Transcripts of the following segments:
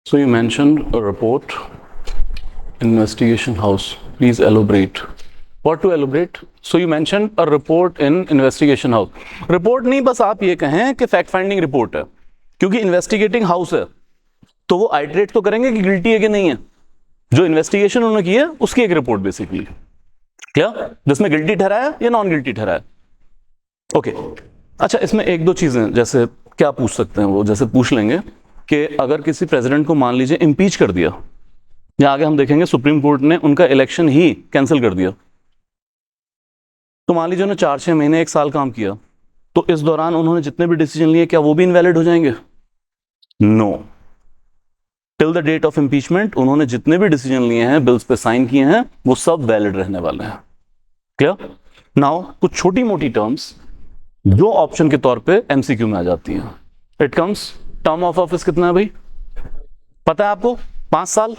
So you mentioned a report, investigation house. Please elaborate. What to elaborate? So you mentioned a report in investigation house. Report नहीं, बस आप ये कहें कि fact finding report है, क्योंकि इन्वेस्टिगेटिंग हाउस है तो वो आइटरेट तो करेंगे कि गिल्टी है कि नहीं है. जो इन्वेस्टिगेशन उन्होंने की है उसकी एक रिपोर्ट बेसिकली, क्लियर, जिसमें गिल्टी ठहराया या नॉन गिल्टी ठहराया. ओके. अच्छा, इसमें एक दो चीजें जैसे क्या पूछ सकते हैं, वो जैसे पूछ लेंगे कि अगर किसी प्रेसिडेंट को मान लीजिए इम्पीच कर दिया, या आगे हम देखेंगे सुप्रीम कोर्ट ने उनका इलेक्शन ही कैंसिल कर दिया, तो मान लीजिए उन्होंने 4-6 महीने 1 साल काम किया, तो इस दौरान उन्होंने जितने भी डिसीजन लिए क्या वो भी इनवैलिड हो जाएंगे? No. Till the date of impeachment उन्होंने जितने भी डिसीजन लिए हैं, बिल्स पे साइन किए हैं, वो सब वैलिड रहने वाले हैं. क्लियर? नाउ कुछ छोटी मोटी टर्म्स जो ऑप्शन के तौर पे एमसीक्यू में आ जाती हैं. It comes, term of office कितना है भाई? पता है आपको? 5 साल.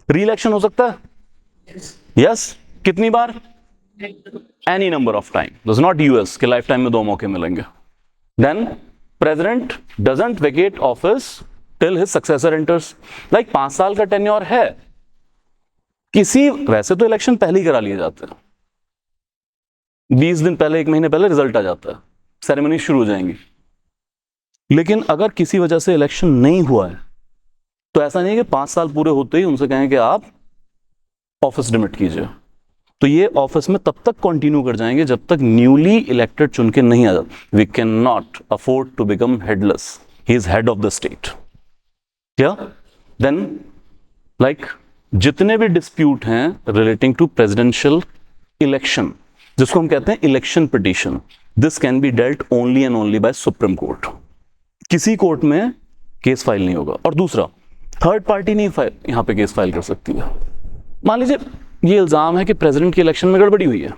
री इलेक्शन हो सकता है? यस. कितनी बार? Any number of time. Does not US के लाइफ टाइम में 2 मौके मिलेंगे. Then president doesn't vacate office till his successor enters. Like 5 साल का टेन्योर है. किसी, वैसे तो इलेक्शन पहले ही करा लिए जाते हैं, 20 दिन पहले, 1 महीने पहले रिजल्ट आ जाता है, सेरेमनी शुरू हो जाएंगी. लेकिन अगर किसी वजह से इलेक्शन नहीं हुआ है तो ऐसा नहीं है कि 5 साल पूरे होते ही उनसे कहें कि आप ऑफिस डिमिट कीजिए. तो ये ऑफिस में तब तक कंटिन्यू कर जाएंगे जब तक न्यूली इलेक्टेड चुन के नहीं आ जाते. We can not afford to become headless. He is head of the state. क्या? देन लाइक जितने भी डिस्प्यूट हैं रिलेटिंग टू प्रेसिडेंशियल इलेक्शन, जिसको हम कहते हैं election petition, this can be dealt only and only by supreme court. किसी court में केस फाइल नहीं होगा. और दूसरा, थर्ड पार्टी नहीं यहां पे केस फाइल कर सकती है. मान लीजिए ये इल्जाम है कि प्रेसिडेंट की इलेक्शन में गड़बड़ी हुई है,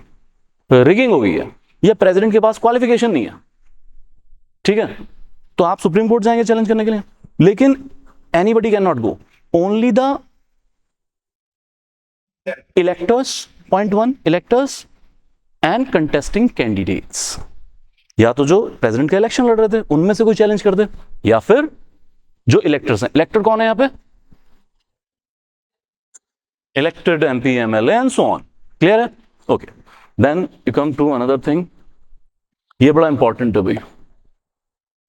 रिगिंग हो गई है, या प्रेसिडेंट के पास क्वालिफिकेशन नहीं है, ठीक है, तो आप सुप्रीम कोर्ट जाएंगे चैलेंज करने के लिए. लेकिन anybody can not go, only the electors. Point 1, electors and contesting candidates. या तो जो प्रेसिडेंट का इलेक्शन लड़ रहे थे उनमें से कोई चैलेंज कर दे, या फिर जो इलेक्टर्स हैं. इलेक्टर कौन है यहां पे? Elected MP, MLA and so on. Clear है? Okay. Then you come to another thing. ये बड़ा इंपॉर्टेंट है भाई.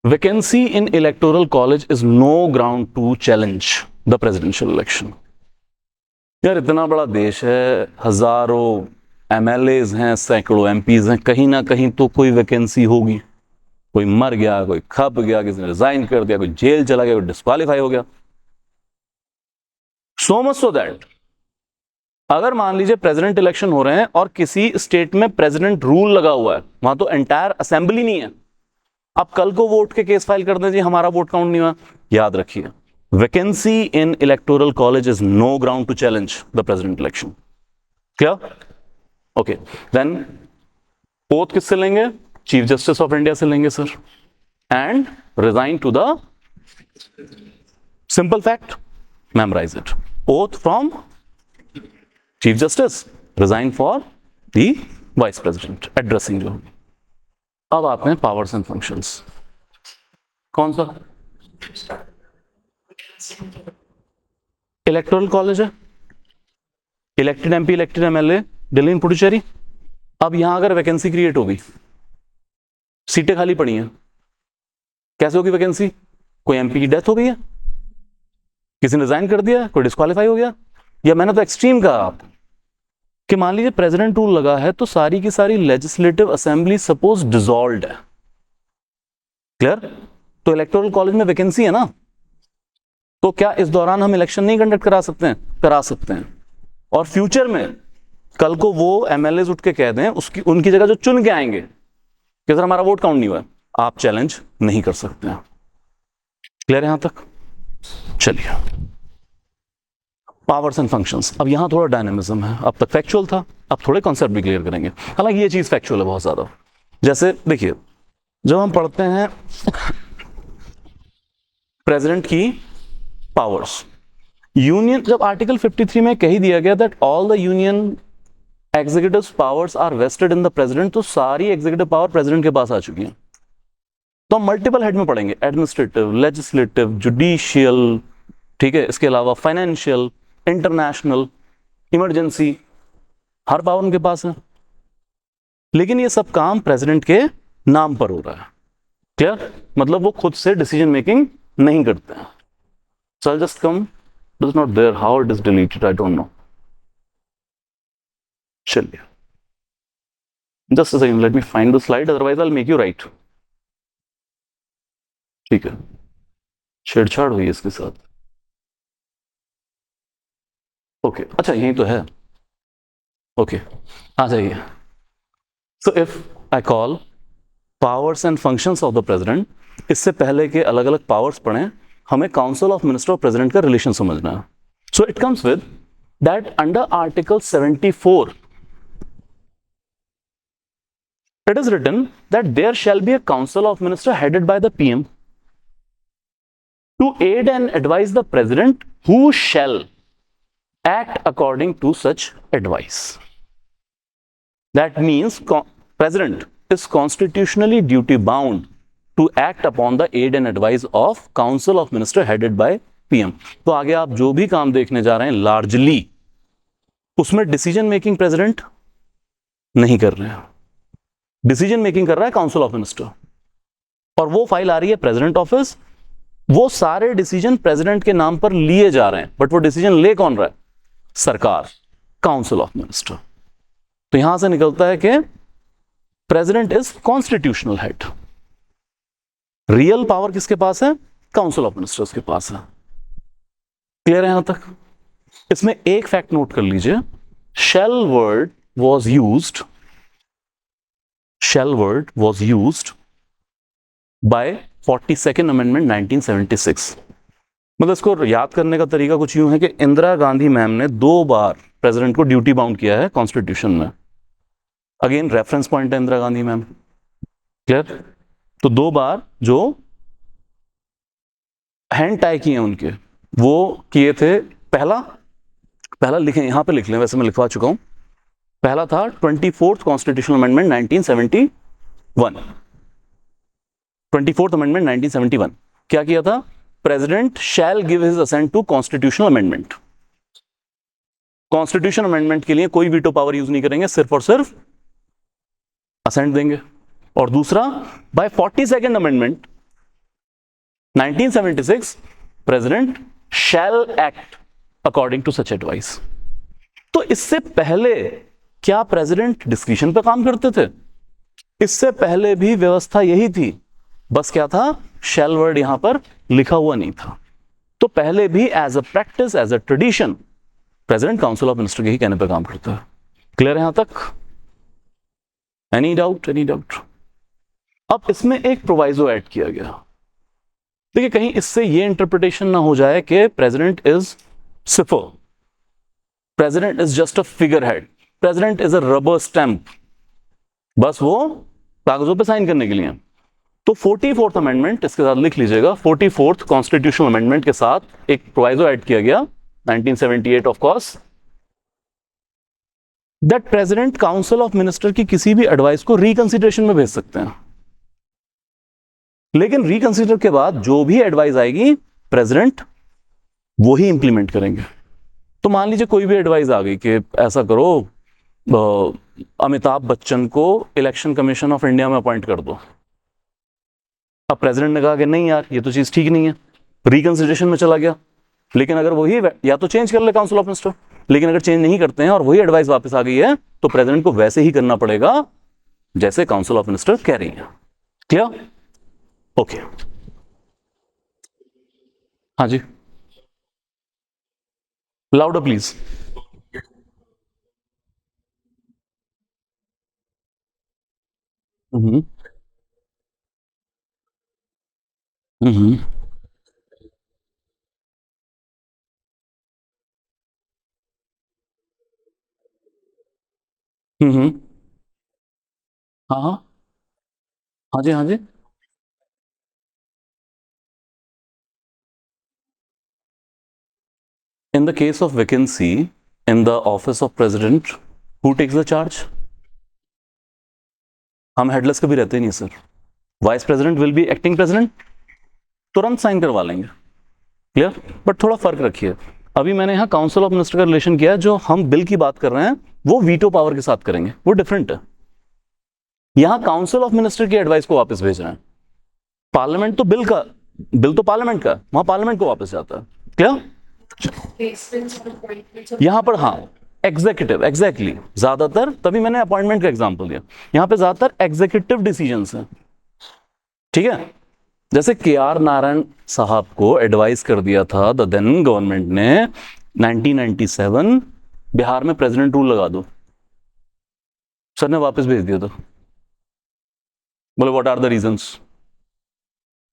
Vacancy in electoral college is no ground to challenge the presidential election. यार इतना बड़ा देश है, हजारों एमएलएज हैं, सैकड़ों एमपीज हैं, कहीं ना कहीं तो कोई वैकेंसी होगी. कोई मर गया, कोई खप गया, किसी ने रिजाइन कर दिया, कोई जेल चला गया, कोई डिस्क्वालीफाई हो गया. सो मच सो दैट अगर मान लीजिए प्रेसिडेंट इलेक्शन हो रहे हैं और किसी स्टेट में प्रेसिडेंट रूल लगा हुआ है, वहां तो एंटायर असेंबली नहीं है, अब कल को वोट के केस फाइल कर दें जी हमारा वोट काउंट नहीं हुआ. याद रखिए, vacancy in electoral college is no ground to challenge the president election. क्या? ओके. देन ओथ किससे लेंगे? चीफ जस्टिस ऑफ इंडिया से लेंगे sir. And resign to the, simple fact, memorize it. Oath from chief justice, resign for the vice president, addressing जो. अब आते हैं powers and functions. कौन सा? इलेक्टोरल कॉलेज है, elected MP, elected MLA, Delhi and Puducherry. अब यहां अगर वैकेंसी क्रिएट होगी, सीटें खाली पड़ी हैं, कैसे होगी वैकेंसी? कोई एमपी की डेथ हो गई है, किसी ने रिजाइन कर दिया, कोई डिस्क्वालीफाई हो गया, या मैंने तो एक्सट्रीम कहा आप कि मान लीजिए प्रेसिडेंट रूल लगा है तो सारी की सारी लेजिस्लेटिव असेंबली सपोज डिसॉल्व्ड है. क्लियर? तो इलेक्टोरल कॉलेज में वैकेंसी है ना, तो क्या इस दौरान हम इलेक्शन नहीं कंडक्ट करा सकते हैं? करा सकते हैं. और फ्यूचर में कल को वो एमएलए उठ के कह दें, उसकी उनकी जगह जो चुन के आएंगे कि सर हमारा वोट काउंट नहीं हुआ, आप चैलेंज नहीं कर सकते हैं. क्लियर है यहां तक? चलिए, पावर्स एंड फंक्शंस. अब यहां थोड़ा डायनेमिज्म है. अब तक फैक्चुअल था, अब थोड़े कॉन्सेप्ट भी क्लियर करेंगे. हालांकि ये चीज फैक्चुअल है बहुत ज्यादा. जैसे देखिए, जब हम पढ़ते हैं प्रेसिडेंट की पावर्स, यूनियन, जब आर्टिकल 53 में कही दिया गया that all the union executive powers are vested in the president, तो सारी एग्जीक्यूटिव पावर प्रेसिडेंट के पास आ चुकी हैं. तो हम मल्टीपल हेड में पढ़ेंगे, एडमिनिस्ट्रेटिव, लेजिस्लेटिव, जुडिशियल, ठीक है, इसके अलावा फाइनेंशियल, इंटरनेशनल, इमरजेंसी, हर पावर उनके पास है, लेकिन ये सब काम प्रेसिडेंट के नाम पर हो रहा है। क्लियर? मतलब वो खुद से डिसीजन मेकिंग नहीं करते हैं। So I'll just come, it is not there, how it is deleted, I don't know. चलिए, just a second, let me find the slide, otherwise I'll make you write. ठीक है, छेड़छाड़ हुई इसके साथ। ओके, अच्छा यही तो है। ओके, आ जाइए। So if I call powers and functions of the president, इससे पहले के अलग अलग पावर्स पढ़ें, हमें काउंसिल ऑफ मिनिस्टर और प्रेसिडेंट का रिलेशन समझना है। So it comes with that under article 74 it is written that there shall be a council of minister headed by the PM to aid and advise the president, who shall act according to such advice. That means president is constitutionally duty bound to act upon the aid and advice of council of minister headed by PM. तो आगे आप जो भी काम देखने जा रहे हैं लार्जली उसमें डिसीजन मेकिंग प्रेसिडेंट नहीं कर रहे हैं, डिसीजन मेकिंग कर रहा है काउंसिल ऑफ मिनिस्टर, और वो फाइल आ रही है प्रेसिडेंट ऑफिस, वो सारे डिसीजन प्रेसिडेंट के नाम पर लिए जा रहे हैं, बट वो डिसीजन ले कौन रहा है? सरकार, काउंसिल ऑफ मिनिस्टर। तो यहां से निकलता है कि president is constitutional head, real power किसके पास है? काउंसिल ऑफ मिनिस्टर्स के पास है। क्लियर है यहां तक? इसमें एक फैक्ट नोट कर लीजिए, shall word was used by 42nd amendment 1976। मतलब इसको याद करने का तरीका कुछ यूं है कि इंदिरा गांधी मैम ने 2 बार प्रेसिडेंट को ड्यूटी बाउंड किया है कॉन्स्टिट्यूशन में। अगेन रेफरेंस पॉइंट है इंदिरा गांधी मैम। क्लियर? तो 2 बार जो हैंड टाई किए उनके, वो किए थे। पहला लिखें, यहां पे लिख लें, वैसे मैं लिखवा चुका हूं। पहला था 24th constitutional amendment 1971। 24th amendment 1971 क्या किया था? President shall give his assent to constitutional amendment. Constitution amendment के लिए कोई वीटो पावर यूज नहीं करेंगे, सिर्फ और सिर्फ असेंट देंगे। और दूसरा, by 42nd amendment 1976 president shall act according to such advice. तो इससे पहले क्या प्रेसिडेंट डिस्क्रिशन पे काम करते थे? इससे पहले भी व्यवस्था यही थी, बस क्या था? शैल वर्ड यहां पर लिखा हुआ नहीं था। तो पहले भी as a practice, as a tradition, president council of minister के ही कहने पर काम करता है। क्लियर है यहां तक? Any doubt? अब इसमें एक प्रोवाइजो ऐड किया गया। देखिए, कहीं इससे ये इंटरप्रिटेशन ना हो जाए कि president is cipher, president is just a figure head, president is a rubber stamp, बस वो कागजों पे साइन करने के लिए। तो 44th अमेंडमेंट इसके साथ लिख लीजिएगा। 44th कॉन्स्टिट्यूशनल अमेंडमेंट के साथ एक प्रोवाइजो ऐड किया गया 1978 of course, that president council of minister की किसी भी एडवाइस को रिकंसिडरेशन में भेज सकते हैं, लेकिन रिकंसिडर के बाद जो भी एडवाइस आएगी प्रेसिडेंट वो ही इंप्लीमेंट करेंगे। तो मान लीजिए कोई भी एडवाइस आ गई कि ऐसा करो, अमिताभ बच्चन को इलेक्शन कमीशन ऑफ इंडिया में अपॉइंट कर दो। अब प्रेसिडेंट ने कहा कि नहीं यार, ये तो चीज ठीक नहीं है, रिकंसिडरेशन में चला गया। लेकिन अगर वही या तो चेंज कर ले काउंसिल ऑफ मिनिस्टर, लेकिन अगर चेंज नहीं करते हैं और वही एडवाइस वापस आ गई है, तो प्रेसिडेंट को वैसे ही करना पड़ेगा जैसे काउंसिल ऑफ मिनिस्टर कह रही है। क्लियर? ओके, हाँ जी, लाउडर प्लीज। हम्म हम्म हम्म हाँ हाँ हाँ जी, हाँ जी। In the case of vacancy in the office of president, who takes the charge? हम हेडलेस कभी रहते नहीं sir. Vice president will be acting president, तुरंत साइन करवा लेंगे। क्लियर? बट थोड़ा फर्क रखिए, अभी मैंने यहाँ काउंसिल ऑफ मिनिस्टर का रिलेशन किया है, जो हम बिल की बात कर रहे हैं वो वीटो पावर के साथ करेंगे, वो डिफरेंट है। यहाँ काउंसिल ऑफ मिनिस्टर की एडवाइस को वापस भेज रहे हैं, पार्लियामेंट तो बिल तो पार्लियामेंट का, वहां पार्लियामेंट को वापस जाता है। क्लियर? यहां पर हाँ एग्जीक्यूटिव, एग्जैक्टली, ज्यादातर, तभी मैंने अपॉइंटमेंट का एग्जांपल दिया, यहां पे ज्यादातर एग्जीक्यूटिव डिसीजंस हैं। ठीक है? जैसे के आर नारायण साहब को एडवाइस कर दिया था द देन गवर्नमेंट ने 1997 बिहार में प्रेसिडेंट रूल लगा दो, सर ने वापस भेज दिया था, बोले what are the reasons?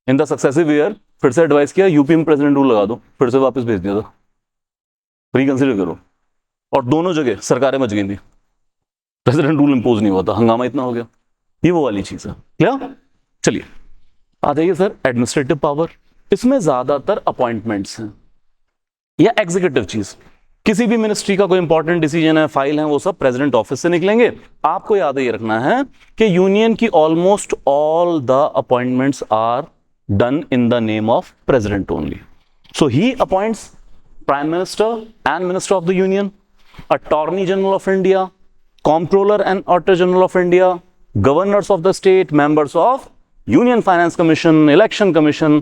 In the successive year फिर से एडवाइस किया यूपी में प्रेसिडेंट रूल लगा दो, फिर से वापस भेज दिया था, रिकंसिडर करो, और दोनों जगह सरकारें मच गई थी, प्रेसिडेंट रूल इंपोज नहीं हुआ था, हंगामा इतना हो गया। ये वो वाली चीज है। क्या? चलिए आ जाइए सर, एडमिनिस्ट्रेटिव पावर, इसमें ज्यादातर अपॉइंटमेंट्स हैं या एग्जीक्यूटिव चीज, किसी भी मिनिस्ट्री का कोई इंपॉर्टेंट डिसीजन है, फाइल है, वो सब प्रेसिडेंट ऑफिस से निकलेंगे। आपको याद ये रखना है कि यूनियन की almost all the appointments are done in the name of president only. So he appoints prime minister and minister of the union, attorney general of India, comptroller and auditor general of India, governors of the state, members of Union Finance Commission, Election Commission,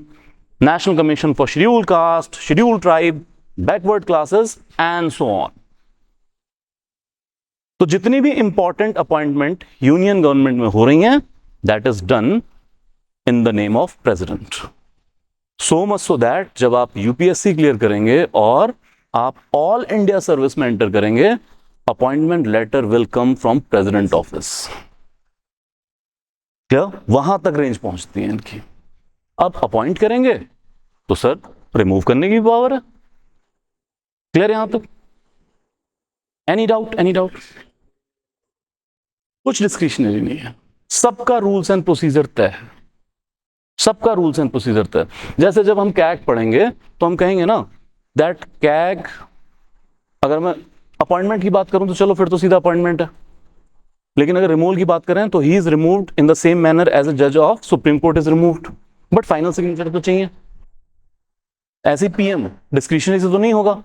National Commission for Scheduled Caste, Scheduled Tribe, Backward Classes and so on. तो जितनी भी important appointment union government में हो रही हैं, that is done in the name of president. So much so that जब आप UPSC clear करेंगे और आप ऑल इंडिया सर्विस में एंटर करेंगे, appointment letter will come from president office. क्या? वहां तक रेंज पहुंचती है इनकी। अब अपॉइंट करेंगे तो सर रिमूव करने की पावर है। क्लियर यहां तक? Any doubt? Any doubt? कुछ डिस्क्रिशनरी नहीं है, सबका रूल्स एंड प्रोसीजर तय है, सबका रूल्स एंड प्रोसीजर तय। जैसे जब हम कैग पढ़ेंगे तो हम कहेंगे ना दैट कैग, अगर मैं अपॉइंटमेंट की बात करूं तो चलो फिर तो सीधा अपॉइंटमेंट है, लेकिन अगर रिमूवल की बात करें तो he is removed in the same manner as a जज of supreme court is removed, but final signature तो चाहिए। ऐसे पीएम डिस्क्रिशनरी से तो नहीं होगा,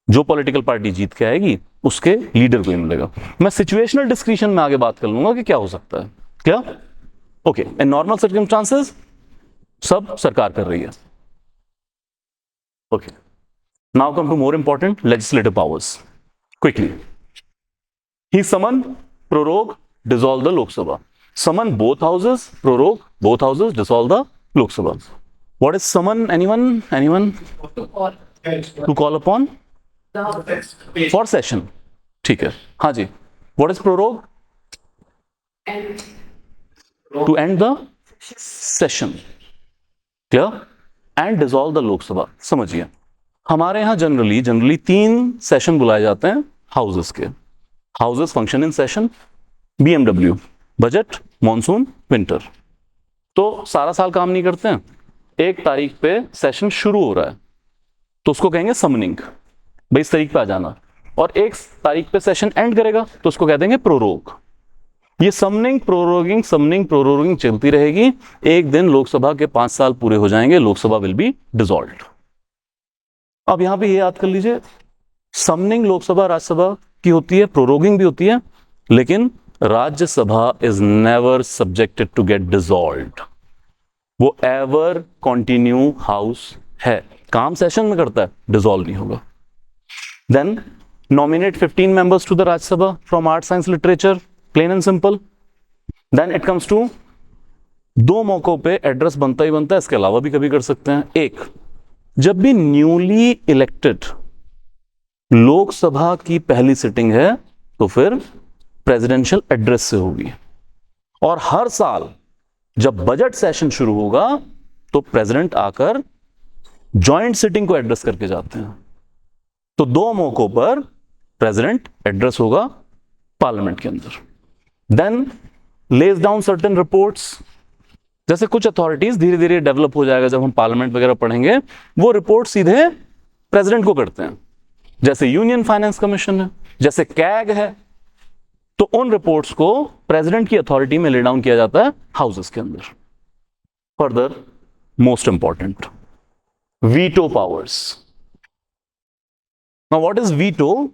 जो पॉलिटिकल पार्टी जीत के आएगी उसके लीडर को ही मिलेगा। मैं सिचुएशनल डिस्क्रिशन में आगे बात कर लूंगा कि क्या हो सकता है। क्या? ओके, इन नॉर्मल सर्कमस्टांसेस सब सरकार कर रही है। Okay, now come to more important legislative powers. Quickly, he summon, prorogue, dissolve the Lok Sabha. Summon both houses, prorogue both houses, dissolve the Lok Sabha. What is summon? Anyone? Anyone? To call upon? For session. ठीक है, हाँ जी. What is prorogue? To end the session. Clear? And dissolve the Lok Sabha. समझिए, हमारे यहाँ generally 3 session बुलाए जाते हैं houses के। Houses function in session, BMW, budget, monsoon, winter. तो सारा साल काम नहीं करते हैं, 1 तारीख पे सेशन शुरू हो रहा है तो उसको कहेंगे समनिंग, भाई इस तारीख पे आ जाना, और 1 तारीख पे सेशन एंड करेगा तो उसको कह देंगे प्रोरोग। ये समनिंग प्रोरोगिंग चलती रहेगी। एक दिन लोकसभा के 5 साल पूरे हो जाएंगे, लोकसभा विल बी डिसॉल्व्ड। अब यहां पे ये याद कर लीजिए, समनिंग लोकसभा राज्यसभा की होती है, प्रोरोगिंग भी होती है, लेकिन Rajya Sabha is never subjected to get dissolved. वो एवर कंटिन्यू हाउस है, काम सेशन में करता है, डिसॉल्व नहीं होगा। Then nominate 15 members to the Rajya Sabha from art, science, literature, plain and simple. Then it comes to 2 मौकों पे एड्रेस बनता ही बनता है, इसके अलावा भी कभी कर सकते हैं। एक, जब भी न्यूली इलेक्टेड लोकसभा की पहली सिटिंग है तो फिर प्रेसिडेंशियल एड्रेस से होगी, और हर साल जब बजट सेशन शुरू होगा तो प्रेसिडेंट आकर जॉइंट सिटिंग को एड्रेस करके जाते हैं। तो 2 मौकों पर प्रेसिडेंट एड्रेस होगा पार्लियामेंट के अंदर। Then lays down certain reports, जैसे कुछ अथॉरिटीज धीरे धीरे डेवलप हो जाएगा, जब हम पार्लियामेंट वगैरह पढ़ेंगे, वो रिपोर्ट सीधे प्रेसिडेंट को करते हैं, जैसे यूनियन फाइनेंस कमीशन है, जैसे कैग है, तो उन रिपोर्ट्स को प्रेसिडेंट की अथॉरिटी में ले डाउन किया जाता है हाउसेस के अंदर। Further, most important, veto powers. Now what is veto?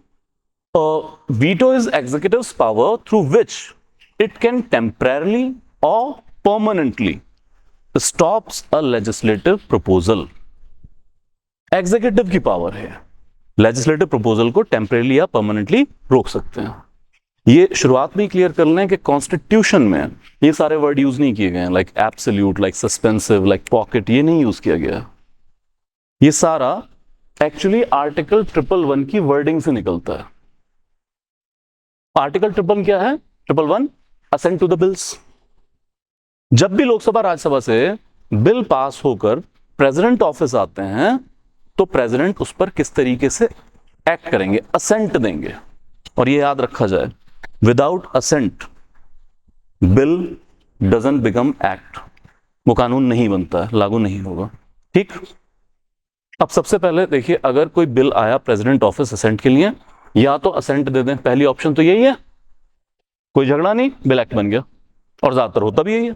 Veto is executive's power through which it can temporarily or permanently stops a legislative proposal. Executive की power है legislative proposal को temporarily या permanently रोक सकते हैं. ये शुरुआत में ही क्लियर कर लें कि कॉन्स्टिट्यूशन में ये सारे वर्ड यूज नहीं किए गए हैं, like absolute, like suspensive, like pocket, ये नहीं यूज किया गया. ये सारा एक्चुअली आर्टिकल 111 की वर्डिंग से निकलता है. आर्टिकल 111 क्या है? 111 असेंट टू द बिल्स. जब भी लोकसभा राज्यसभा से बिल पास होकर प्रेसिडेंट ऑफिस आते हैं तो प्रेसिडेंट उस पर किस तरीके से एक्ट करेंगे, असेंट देंगे. और ये याद रखा जाए, without assent bill doesn't become act. वो कानून नहीं बनता है, लागू नहीं होगा. ठीक. अब सबसे पहले देखिए, अगर कोई बिल आया प्रेसिडेंट ऑफिस असेंट के लिए, या तो असेंट दे दें, पहली ऑप्शन तो यही है, कोई झगड़ा नहीं, बिल एक्ट बन गया. और ज्यादातर होता भी यही है.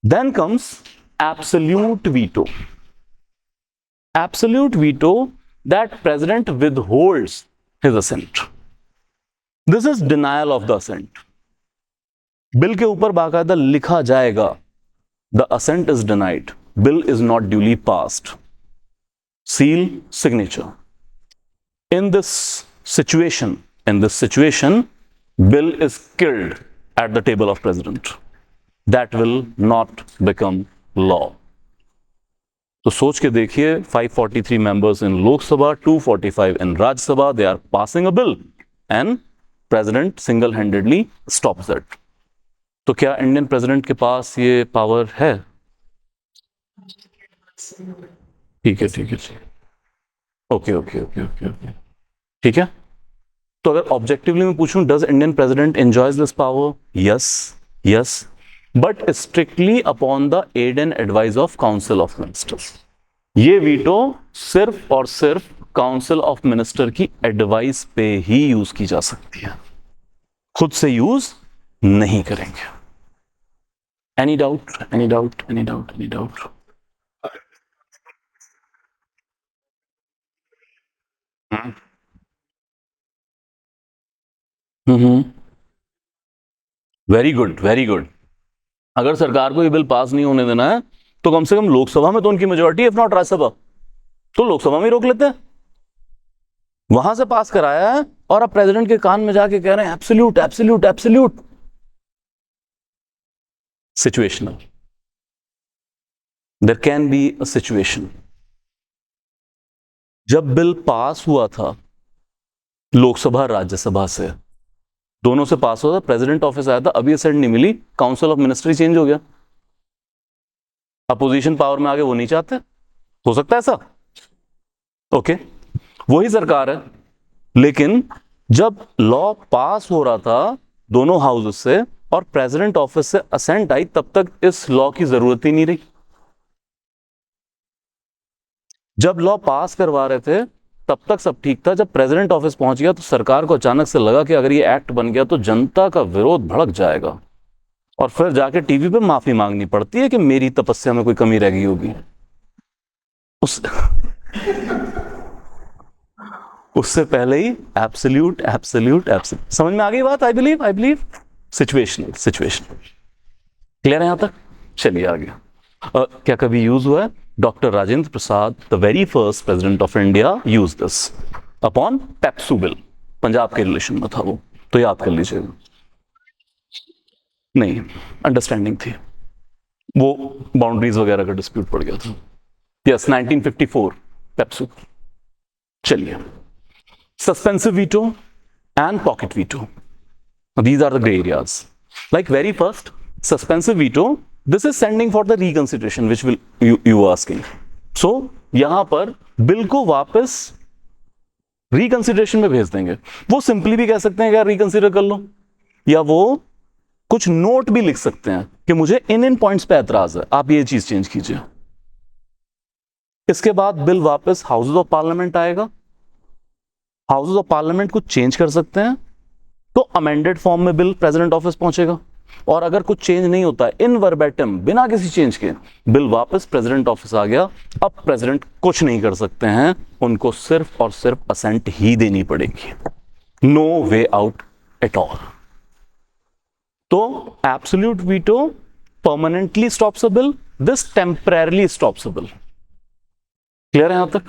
Then comes absolute veto. Absolute veto, that president withholds his assent. This is denial of the assent. Bill के ऊपर बाकायदा लिखा जाएगा, the assent is denied, bill is not duly passed. Seal, signature. In this situation, bill is killed at the table of president. That will not become law. तो सोच के देखिए, 543 members in Lok Sabha, 245 in Rajya Sabha, they are passing a bill and president single-handedly stops it. तो क्या Indian president के पास ये power है? ठीक है. ओके. ठीक है. तो अगर ऑब्जेक्टिवली मैं पूछूं, does Indian president enjoys this power? Yes, but strictly upon the aid and advice of council of ministers. ये वीटो सिर्फ और सिर्फ काउंसिल ऑफ मिनिस्टर की एडवाइस पे ही यूज की जा सकती है, खुद से यूज नहीं करेंगे. Any doubt? Very good. अगर सरकार को ये बिल पास नहीं होने देना है तो कम से कम लोकसभा में तो उनकी मेजॉरिटी, इफ नॉट राज्यसभा, तो लोकसभा में ही रोक लेते हैं. वहां से पास कराया है और अब प्रेसिडेंट के कान में जाके कह रहे हैं absolute. Situational. There can be a situation. जब बिल पास हुआ था लोकसभा राज्यसभा से, दोनों से पास हुआ था, प्रेसिडेंट ऑफिस आया था, अभी असेंट नहीं मिली, काउंसिल ऑफ मिनिस्ट्री चेंज हो गया. अपोजिशन पावर में आगे वो नहीं चाहते, हो सकता है ऐसा. ओके. वही सरकार है, लेकिन जब लॉ पास हो रहा था दोनों हाउसेस से और प्रेसिडेंट ऑफिस से असेंट आई, तब तक इस लॉ की जरूरत ही नहीं रही. जब लॉ पास करवा रहे थे तब तक सब ठीक था. जब प्रेसिडेंट ऑफिस पहुंच गया तो सरकार को अचानक से लगा कि अगर ये एक्ट बन गया तो जनता का विरोध भड़क जाएगा और फिर जाके टीवी पे माफी मांगनी पड़ती है कि मेरी तपस्या में कोई कमी रह गई होगी. उससे पहले ही एब्सोल्यूट. समझ में आ गई बात? I believe. सिचुएशनल. क्लियर है यहां तक? चलिए आगे. क्या कभी यूज हुआ है? Doctor Rajendra Prasad, the very first president of India, use this upon PEPSU bill. Punjab के रिलेशन में था वो, तो याद कर लीजिएगा. नहीं, अंडरस्टैंडिंग थी, वो बाउंड्रीज वगैरह का डिस्प्यूट पड़ गया था. यस, 1954 पेप्सू. चलिए, suspensive veto and pocket veto, these are the gray areas. Like very first, suspensive veto, this is sending for the reconsideration, which will you asking. So यहां पर बिल को वापस रिकंसिडरेशन में भेज देंगे. वो सिंपली भी कह सकते हैं कि यार रिकंसिडर कर लो, या वो कुछ नोट भी लिख सकते हैं कि मुझे इन पॉइंट्स पे एतराज है, आप ये चीज चेंज कीजिए. इसके बाद बिल वापस हाउसेज ऑफ पार्लियामेंट आएगा. हाउसेज ऑफ पार्लियामेंट कुछ चेंज कर सकते हैं तो अमेंडेड फॉर्म में बिल प्रेसिडेंट ऑफिस पहुंचेगा. और अगर कुछ चेंज नहीं होता है इन वर्बेटम बिना किसी चेंज के, बिल वापस प्रेसिडेंट ऑफिस आ गया, अब प्रेसिडेंट कुछ नहीं कर सकते हैं, उनको सिर्फ और सिर्फ असेंट ही देनी पड़ेगी, no way out at all. तो absolute veto permanently stops a bill, this temporarily stops a bill. Clear है यहां तक?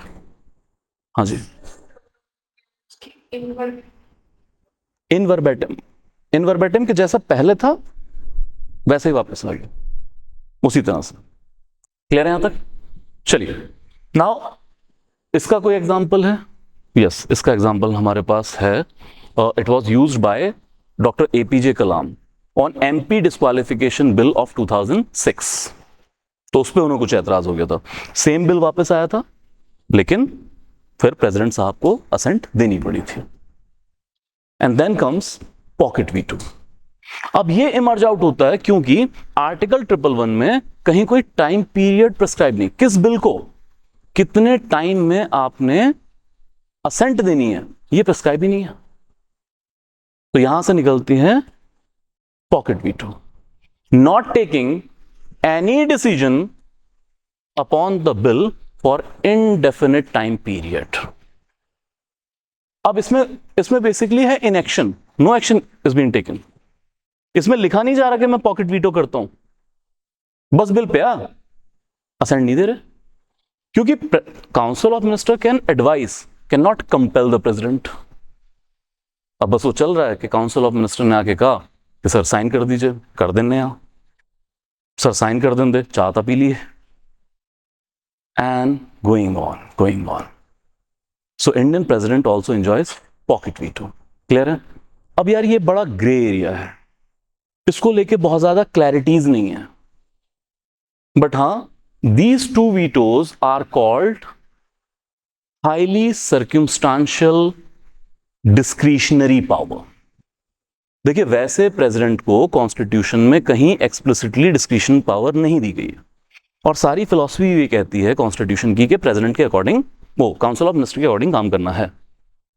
हाँ जी। इन वर्बेटम के जैसा पहले था वैसे ही वापस आ गया, उसी तरह से। क्लियर है यहां तक? चलिए नाउ इसका कोई एग्जांपल है? यस, इसका एग्जांपल हमारे पास है। It was used by doctor APJ Kalam on MP disqualification bill of 2006। तो उस पर उन्हें कुछ एतराज हो गया था, सेम बिल वापस आया था, लेकिन फिर प्रेसिडेंट साहब को असेंट देनी पड़ी थी। And then comes pocket veto. अब ये इमर्ज आउट होता है क्योंकि आर्टिकल 111 में कहीं कोई टाइम पीरियड प्रिस्क्राइब नहीं, किस बिल को कितने टाइम में आपने असेंट देनी है ये प्रिस्क्राइब ही नहीं है। तो यहां से निकलती है pocket veto, not taking any decision upon the bill for indefinite time period. अब इसमें बेसिकली है inaction, no action is being taken. इसमें लिखा नहीं जा रहा कि मैं पॉकेट वीटो करता हूं, बस बिल पे असेंट नहीं दे रहे, क्योंकि council of minister can advice, can not compel the president. अब बस वो चल रहा है कि काउंसिल ऑफ मिनिस्टर ने आके कहा कि सर साइन कर दीजिए, कर देने यहां, सर साइन कर देंगे, चाह तो पी लिए, and going on. So Indian president also enjoys pocket veto. Clear है? अब यार ये बड़ा ग्रे एरिया है, इसको लेके बहुत ज्यादा क्लैरिटीज नहीं है, बट हां these two vetoes are called highly circumstantial discretionary power. देखिए वैसे प्रेसिडेंट को कॉन्स्टिट्यूशन में कहीं एक्सप्लिसिटली डिस्क्रिशन पावर नहीं दी गई है, और सारी फिलॉसफी ये कहती है कॉन्स्टिट्यूशन की कि प्रेसिडेंट के अकॉर्डिंग, वो काउंसिल ऑफ मिनिस्टर के अकॉर्डिंग काम करना है,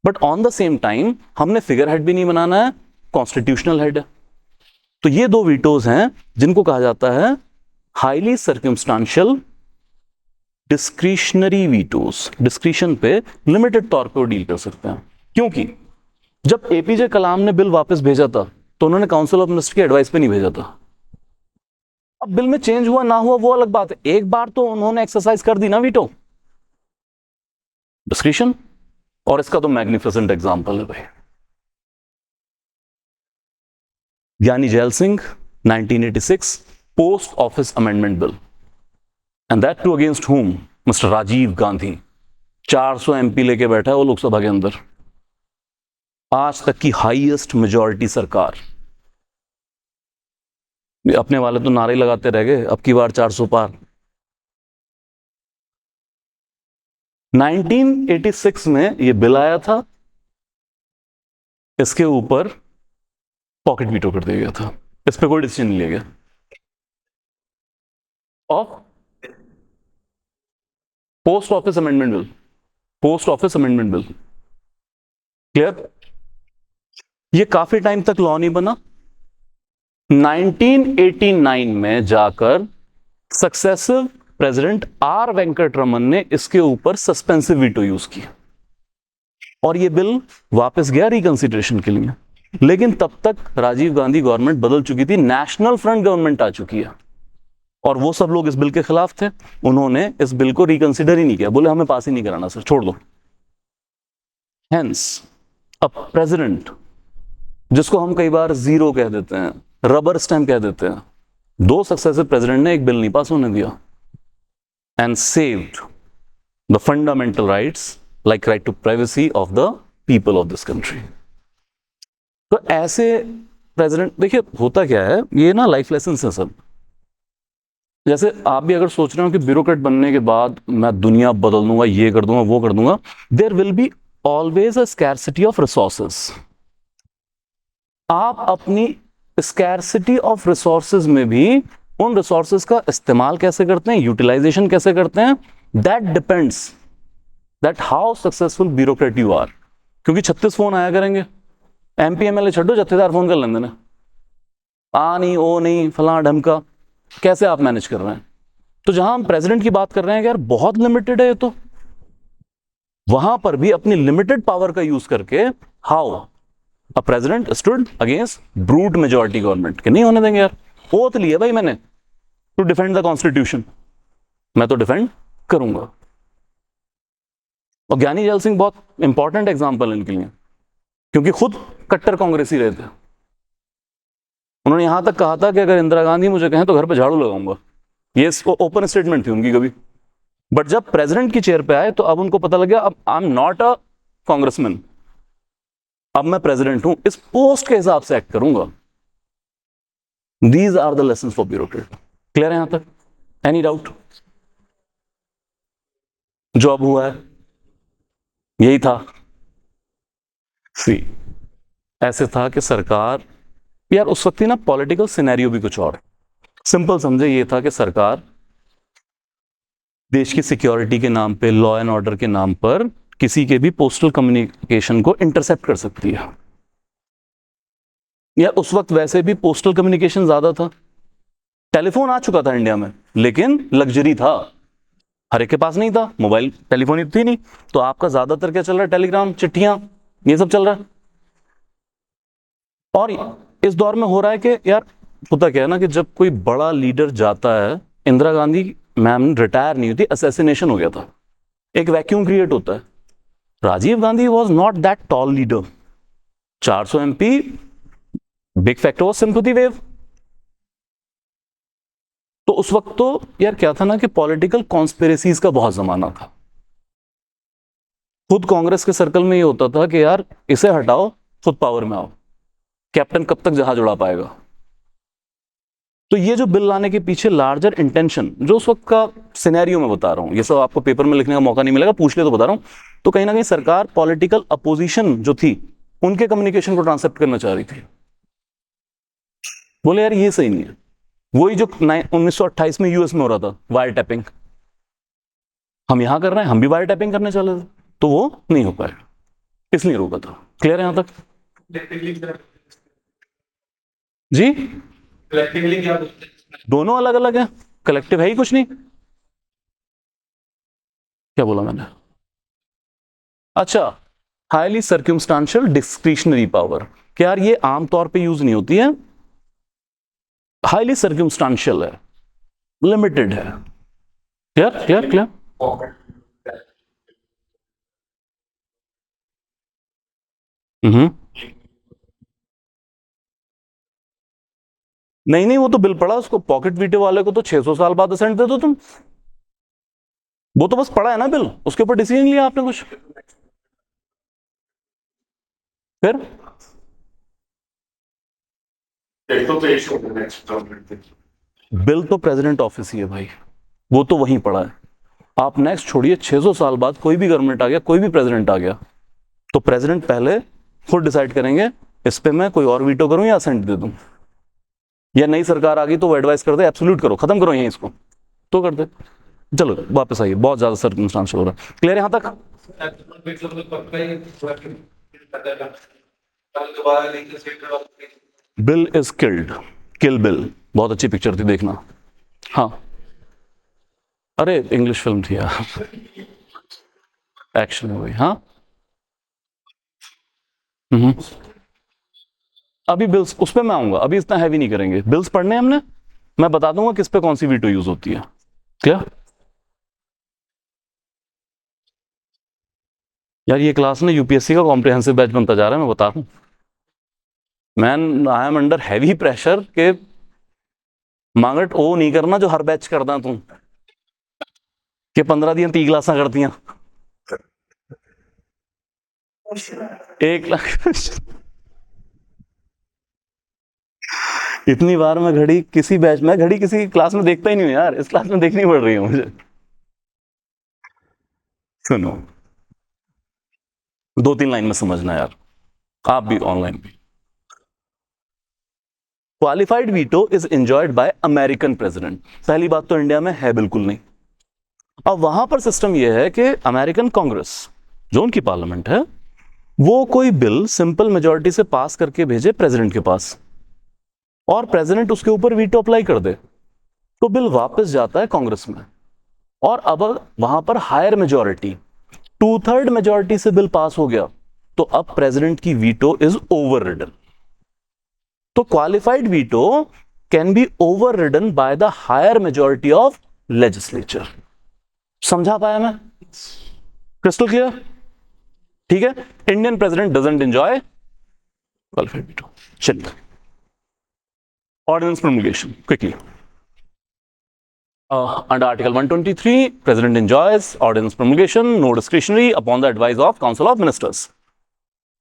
but on the same time हमने फिगर हेड भी नहीं बनाना है, कॉन्स्टिट्यूशनल हेड है। तो ये दो वीटोज हैं जिनको कहा जाता है highly circumstantial discretionary vetoes. Discretion पे लिमिटेड तौर पे वो डील कर सकते हैं, क्योंकि जब एपीजे कलाम ने बिल वापस भेजा था तो उन्होंने काउंसिल ऑफ मिनिस्टर की एडवाइस पे नहीं भेजा था। अब बिल में चेंज हुआ ना हुआ वो अलग बात है, एक बार तो उन्होंने एक्सरसाइज कर दी ना वीटो, डिस्क्रिशन। और इसका तो मैग्निफिसेंट एग्जांपल है भाई, Giani Zail Singh 1986 post office amendment bill, and that too against whom mister Rajiv Gandhi 400 MP लेके बैठा है वो लोकसभा के अंदर, आज तक की हाईएस्ट मेजॉरिटी सरकार। अपने वाले तो नारे लगाते रह गए, अब की बार 400 पार। 1986 में ये बिल आया था, इसके ऊपर पॉकेट वीटो कर दिया गया था, इस पे कोई डिसीजन नहीं लिया गया। Of post office amendment bill, post office amendment bill. Clear? ये काफी टाइम तक लॉ नहीं बना। 1989 में जाकर सक्सेसिव प्रेसिडेंट आर वेंकटरमन ने इसके ऊपर सस्पेंसिव वीटो यूज किया और ये बिल वापस गया रिकंसिडरेशन के लिए। लेकिन तब तक राजीव गांधी गवर्नमेंट बदल चुकी थी, नेशनल फ्रंट गवर्नमेंट आ चुकी है और वो सब लोग इस बिल के खिलाफ थे, उन्होंने इस बिल को रिकंसिडर ही नहीं किया, बोले हमें पास ही नहीं कराना सर, छोड़ दो। हेंस अ प्रेसिडेंट, जिसको हम कई बार जीरो कह देते हैं, रबर स्टैम्प कह देते हैं, दो सक्सेसिव प्रेसिडेंट ने एक बिल नहीं पास होने दिया and saved the fundamental rights like right to privacy of the people of this country. तो ऐसे प्रेसिडेंट, देखिए होता क्या है, ये ना लाइफ लेसन है सब। जैसे आप भी अगर सोच रहे हो कि ब्यूरोक्रेट बनने के बाद मैं दुनिया बदल दूंगा, ये कर दूंगा, वो कर दूंगा, there will be always a scarcity of resources. आप अपनी स्कैर्सिटी ऑफ रिसोर्सेज में भी उन रिसोर्सेज का इस्तेमाल कैसे करते हैं, यूटिलाइजेशन कैसे करते हैं, that depends that how successful bureaucrat you are. क्योंकि 36 फोन आया करेंगे, एमपी एमएलए छोड़ो, जत्थेदार फोन कर लेंगे ना, आ नहीं, ओ नहीं, फलां ढमका, कैसे आप मैनेज कर रहे हैं? तो जहां हम प्रेसिडेंट की बात कर रहे हैं यार, बहुत लिमिटेड है ये तो, वहां पर भी अपनी लिमिटेड पावर का यूज करके how a president stood against brute majority government के नहीं होने देंगे यार। ओथ लिया भाई मैंने टू डिफेंड द कॉन्स्टिट्यूशन, मैं तो डिफेंड करूंगा। और ज्ञानी जैल सिंह बहुत इंपॉर्टेंट एग्जाम्पल इनके लिए, क्योंकि खुद कट्टर कांग्रेसी रहे थे। उन्होंने यहां तक कहा था कि अगर इंदिरा गांधी मुझे कहें तो घर पे झाड़ू लगाऊंगा, ये ओपन स्टेटमेंट थी उनकी कभी। बट जब प्रेसिडेंट की चेयर पे आए तो अब उनको पता लग गया अब I am not a congressman, अब मैं प्रेसिडेंट हूं, इस पोस्ट के हिसाब से एक्ट करूंगा। These are the lesson for bureaucrat. Clear है यहां तक? Any doubt? जो अब हुआ है यही था। सी, ऐसे था कि सरकार, यार उस वक्त ही ना पॉलिटिकल सिनेरियो भी कुछ और, सिंपल समझे, ये था कि सरकार देश की सिक्योरिटी के नाम पे, लॉ एंड ऑर्डर के नाम पर किसी के भी पोस्टल कम्युनिकेशन को इंटरसेप्ट कर सकती है। या उस वक्त वैसे भी पोस्टल कम्युनिकेशन ज्यादा था, टेलीफोन आ चुका था इंडिया में, लेकिन लग्जरी था, हर एक के पास नहीं था, मोबाइल टेलीफोन थी नहीं, तो आपका ज्यादातर क्या चल रहा है, टेलीग्राम, चिट्ठियां, ये सब चल रहा है। और इस दौर में हो रहा है कि यार होता क्या है ना कि जब कोई बड़ा लीडर जाता है, इंदिरा गांधी मैम रिटायर नहीं होती, असैसिनेशन हो गया था, एक वैक्यूम क्रिएट होता है। Rajiv Gandhi was not that tall leader, 400 MP, big factor was sympathy wave. तो उस वक्त तो यार क्या था ना कि पॉलिटिकल कॉन्स्पिरेसीज का बहुत जमाना था। खुद कांग्रेस के सर्कल में ये होता था कि यार इसे हटाओ, खुद पावर में आओ, कैप्टन कब तक जहाज उड़ा पाएगा। तो ये जो बिल लाने के पीछे लार्जर इंटेंशन, जो उस वक्त का सिनेरियो मैं बता रहा हूं, ये सब आपको पेपर में लिखने का मौका नहीं मिलेगा, पूछ ले तो बता रहा हूं। तो कहीं ना कहीं सरकार पॉलिटिकल अपोजिशन जो थी उनके कम्युनिकेशन को ट्रांसेप्ट करना चाह रही थी। बोले यार ये सही नहीं है, वही जो 1928 में यूएस में हो रहा था वायर टैपिंग, हम यहां कर रहे हैं, हम भी वायर टैपिंग करने चले थे, तो वो नहीं हो पाएगा, इसलिए रोका था। क्लियर है यहां तक? जी, कलेक्टिवली क्या बोलते हैं? दोनों अलग अलग है, कलेक्टिव है ही कुछ नहीं। क्या बोला मैंने? अच्छा, हाईली सर्क्यूमस्टांशियल डिस्क्रिशनरी पावर, क्या यार ये आमतौर पे यूज नहीं होती है, हाईली सर्क्यूमस्टांशियल है, लिमिटेड है। Clear clear clear? हम्म, नहीं नहीं, वो तो बिल पड़ा, उसको पॉकेट वीटो वाले को तो 600 साल बाद असेंट दे दो तुम, वो तो बस पड़ा है ना बिल, उसके ऊपर डिसीजन लिया आपने कुछ। फिर एक तो पेश हो गया नेक्स्ट गवर्नमेंट। बिल तो प्रेसिडेंट ऑफिस ही है भाई, वो तो वहीं पड़ा है। आप नेक्स्ट छोड़िए, 600 साल बाद कोई भी गवर्नमेंट आ गया, कोई भी प्रेसिडेंट आ गया, तो प्रेसिडेंट पहले खुद डिसाइड करेंगे इस पे मैं कोई और वीटो करूं या असेंट दे दूं, या नई सरकार आ गई तो वो एडवाइस कर दे एब्सोल्यूट करो, खत्म करो यहीं इसको, तो कर दे। चलो वापस आइए, बहुत ज्यादा सर्कमस्टांशियल हो रहा है। क्लियर है यहां तक? Bill is killed, kill bill, बहुत अच्छी पिक्चर थी, देखना। हाँ, अरे इंग्लिश फिल्म थी यार, एक्शन मूवी। हाँ, अभी बिल्स उस पर मैं आऊंगा, अभी इतना हैवी नहीं करेंगे, बिल्स पढ़ने हमने, मैं बता दूंगा किस पे कौन सी वीटो यूज होती है। क्या यार, ये क्लास ना यूपीएससी का कॉम्प्रिहेंसिव बैच बनता जा रहा है, मैं बता रहा हूँ। Man I am under heavy pressure के मांगट ओ नहीं करना जो हर बैच करदा तू, कि 15 दिन 30 क्लासा करती, 1 लाख इतनी बार मैं घड़ी किसी बैच में, घड़ी किसी क्लास में देखता ही नहीं हूँ यार, इस क्लास में देखनी पड़ रही है मुझे। सुनो, 2-3 लाइन में समझना यार, आप भी ऑनलाइन भी। Qualified veto is enjoyed bye American president, पहली बात तो इंडिया में है बिल्कुल नहीं। अब वहां पर सिस्टम यह है कि अमेरिकन कांग्रेस, जो उनकी पार्लियामेंट है, वो कोई बिल सिंपल मेजोरिटी से पास करके भेजे प्रेसिडेंट के पास, और प्रेसिडेंट उसके ऊपर वीटो अप्लाई कर दे, तो बिल वापस जाता है कांग्रेस में, और अब वहां पर हायर मेजॉरिटी 2/3 मेजॉरिटी से बिल पास हो गया, तो अब प्रेसिडेंट की वीटो इज ओवर रिडन। तो qualified veto can be overridden by the higher majority of legislature. समझा पाया मैं? Crystal clear? ठीक है। Indian president doesn't enjoy qualified veto. चलिए, ordinance promulgation quickly. Under Article 123, President enjoys ordinance promulgation, no discretionary, upon the advice of Council of Ministers.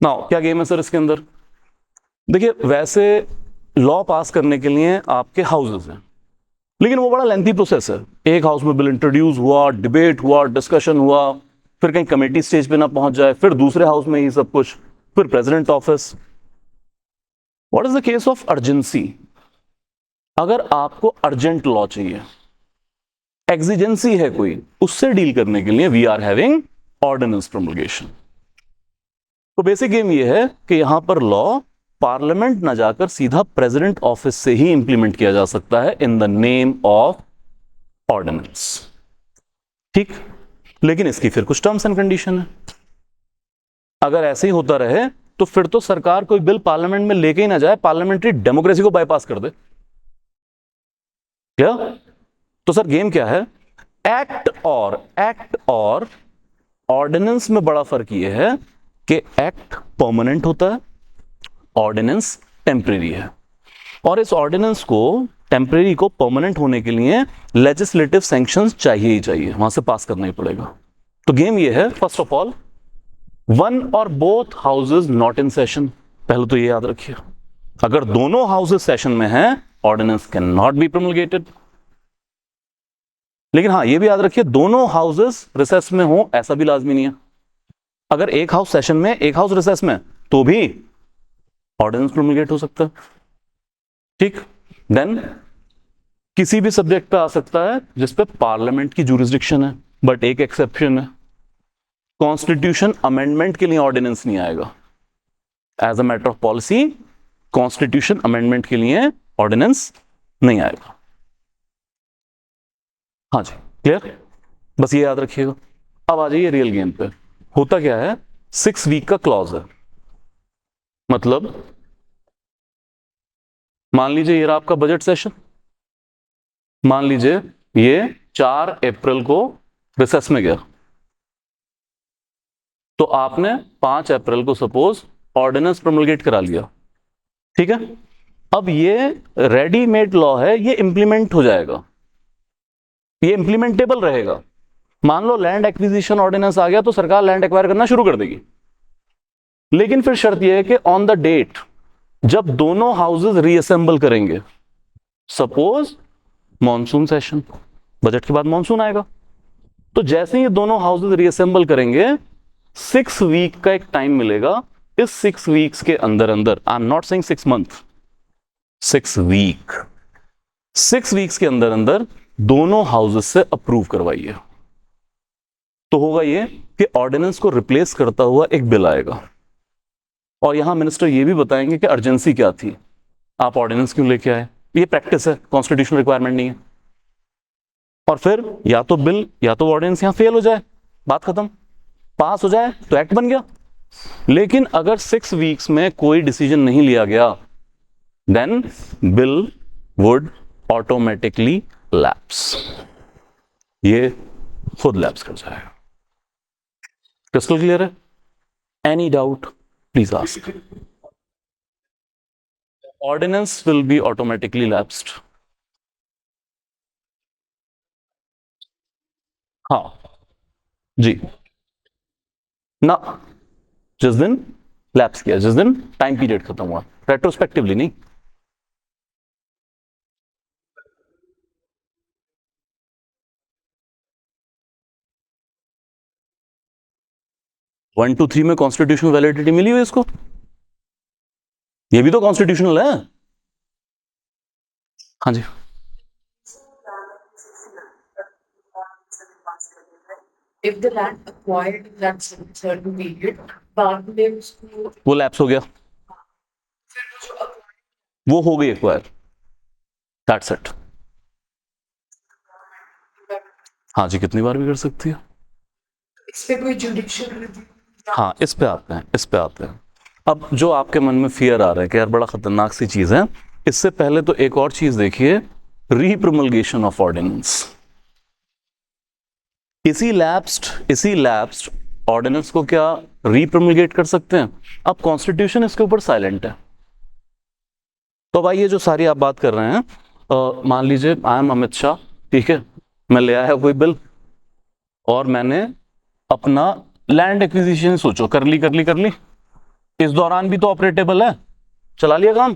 Now, क्या game है sir इसके अंदर? देखिए, वैसे लॉ पास करने के लिए आपके हाउसेस हैं, लेकिन वो बड़ा लेंथी प्रोसेस है। एक हाउस में बिल इंट्रोड्यूस हुआ, डिबेट हुआ, डिस्कशन हुआ, फिर कहीं कमेटी स्टेज पे ना पहुंच जाए, फिर दूसरे हाउस में ही सब कुछ, फिर president office. What is the case of urgency? अगर आपको अर्जेंट लॉ चाहिए, एग्जिजेंसी है कोई, उससे डील करने के लिए वी आर हैविंग ऑर्डिनेंस प्रोमulgation। तो बेसिक गेम ये है कि यहां पर लॉ पार्लियामेंट ना जाकर सीधा प्रेसिडेंट ऑफिस से ही इंप्लीमेंट किया जा सकता है in the name of ordinance. ठीक, लेकिन इसकी फिर कुछ टर्म्स एंड कंडीशन है। अगर ऐसे ही होता रहे तो फिर तो सरकार कोई बिल पार्लियामेंट में लेके ही ना जाए, पार्लियामेंट्री डेमोक्रेसी को बाईपास कर दे। क्या? तो सर गेम क्या है? एक्ट और ऑर्डिनेंस में बड़ा फर्क यह है कि एक्ट परमानेंट होता है, ऑर्डिनेंस टेम्परेरी है। और इस ऑर्डिनेंस को, टेम्परेरी को परमानेंट होने के लिए लेजिस्लेटिव सैंक्शंस चाहिए ही चाहिए, वहां से पास करना ही पड़ेगा। तो गेम यह है, फर्स्ट ऑफ ऑल, वन और both houses not in session. पहले तो ये याद रखिए, अगर दोनों हाउसेज सेशन में हैं, ऑर्डिनेंस कैन नॉट बी प्रोमulgated। लेकिन हाँ, ये भी याद रखिए, दोनों हाउसेस रिसेस में हो ऐसा भी लाजमी नहीं है। अगर एक हाउस सेशन में, एक हाउस रिसेस में, तो भी ऑर्डिनेंस प्रोमulgate हो सकता है। ठीक, देन किसी भी सब्जेक्ट पे आ सकता है जिस पे पार्लियामेंट की जुरिस्डिक्शन है, बट एक एक्सेप्शन है, कॉन्स्टिट्यूशन अमेंडमेंट के लिए ऑर्डिनेंस नहीं आएगा। As a matter of policy, constitution amendment के लिए ऑर्डिनेंस नहीं आएगा। हाँ जी, क्लियर? बस ये याद रखिएगा। अब आ जाइए रियल गेम पे। होता क्या है, 6 वीक का क्लॉज है। मतलब मान लीजिए ये रहा आपका बजट सेशन, मान लीजिए ये 4 अप्रैल को रिसेस में गया, तो आपने 5 अप्रैल को सपोज ऑर्डिनेंस प्रोमulgate करा लिया। ठीक है, अब ये रेडीमेड लॉ है, ये इंप्लीमेंट हो जाएगा, ये इंप्लीमेंटेबल रहेगा। मान लो लैंड एक्विजिशन ऑर्डिनेंस आ गया, तो सरकार लैंड एक्वायर करना शुरू कर देगी। लेकिन फिर शर्त यह है कि ऑन द डेट जब दोनों हाउसेस रीअसेंबल करेंगे, सपोज मॉनसून सेशन, बजट के बाद मॉनसून आएगा, तो जैसे ही ये दोनों हाउसेस रीअसेंबल करेंगे, 6 वीक का एक टाइम मिलेगा। इस 6 वीक्स के अंदर अंदर, I am not saying 6 month, 6 weeks के अंदर अंदर दोनों हाउसेस से अप्रूव करवाइए। तो होगा ये कि ऑर्डिनेंस को रिप्लेस करता हुआ एक बिल आएगा, और यहां मिनिस्टर ये भी बताएंगे कि अर्जेंसी क्या थी, आप ऑर्डिनेंस क्यों लेके आए। ये प्रैक्टिस है, कॉन्स्टिट्यूशनल रिक्वायरमेंट नहीं है। और फिर या तो बिल या तो ऑर्डिनेंस यहां फेल हो जाए, बात खत्म, पास हो जाए तो एक्ट बन गया। लेकिन अगर 6 वीक्स में कोई डिसीजन नहीं लिया गया, then bill would automatically lapse, ये खुद लैप्स कर जाएगा। क्रिस्टल क्लियर है? Any doubt please ask. Ordinance will be automatically lapsed. हाँ जी, ना, जिस दिन लैप्स किया, जिस दिन टाइम पीरियड खत्म हुआ, रेट्रोस्पेक्टिवली नहीं। वन टू थ्री में कॉन्स्टिट्यूशनल वैलिडिटी मिली हुई इसको, ये भी तो कॉन्स्टिट्यूशनल है। हाँ जी, if the land acquired in that certain period, बाद में उसको वो लैप्स हो गया, फिर वो जो acquired वो हो गई एक्वायर। That's it. हाँ जी, कितनी बार भी कर सकती है। इस पे कोई जुडिशियल रिव्यू? हाँ, इस पे आते हैं, इस पे आते हैं। अब जो आपके मन में फियर आ रहा है कि यार बड़ा खतरनाक सी चीज है, इससे पहले तो एक और चीज देखिए, रीप्रमलगेशन ऑफ ऑर्डिनेंस। इसी लैप्स्ड ऑर्डिनेंस को क्या रीप्रमलगेट कर सकते हैं? अब कॉन्स्टिट्यूशन इसके ऊपर साइलेंट है। तो भाई ये जो सारी आप बात कर रहे हैं, मान लीजिए आई एम अमित शाह, ठीक है, मैं ले आया कोई बिल और मैंने अपना लैंड एक्विजिशन सोचो कर ली, इस दौरान भी तो ऑपरेटेबल है, चला लिया काम।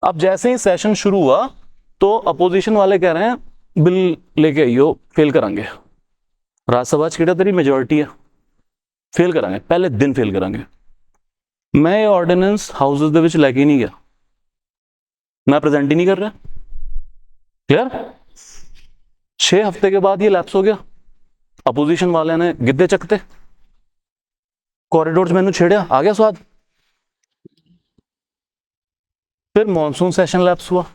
अब जैसे ही सेशन शुरू हुआ तो अपोजिशन वाले कह रहे हैं बिल लेके आइयो, फेल करांगे, राज्यसभा च तेरी मेजोरिटी है, फेल करांगे, पहले दिन फेल करांगे। मैं ये ऑर्डिनेंस हाउसेस ਦੇ ਵਿੱਚ ਲੈ ਕੇ नहीं गया, मैं प्रेजेंट ही नहीं कर रहा। क्लियर? 6 हफ्ते के बाद ये लैप्स हो गया, अपोजिशन वाले ने गिद्दे चकते, कॉरिडोर मैंने छेड़ा, आ गया स्वाद। फिर मॉनसून सेशन लैप्स हुआ,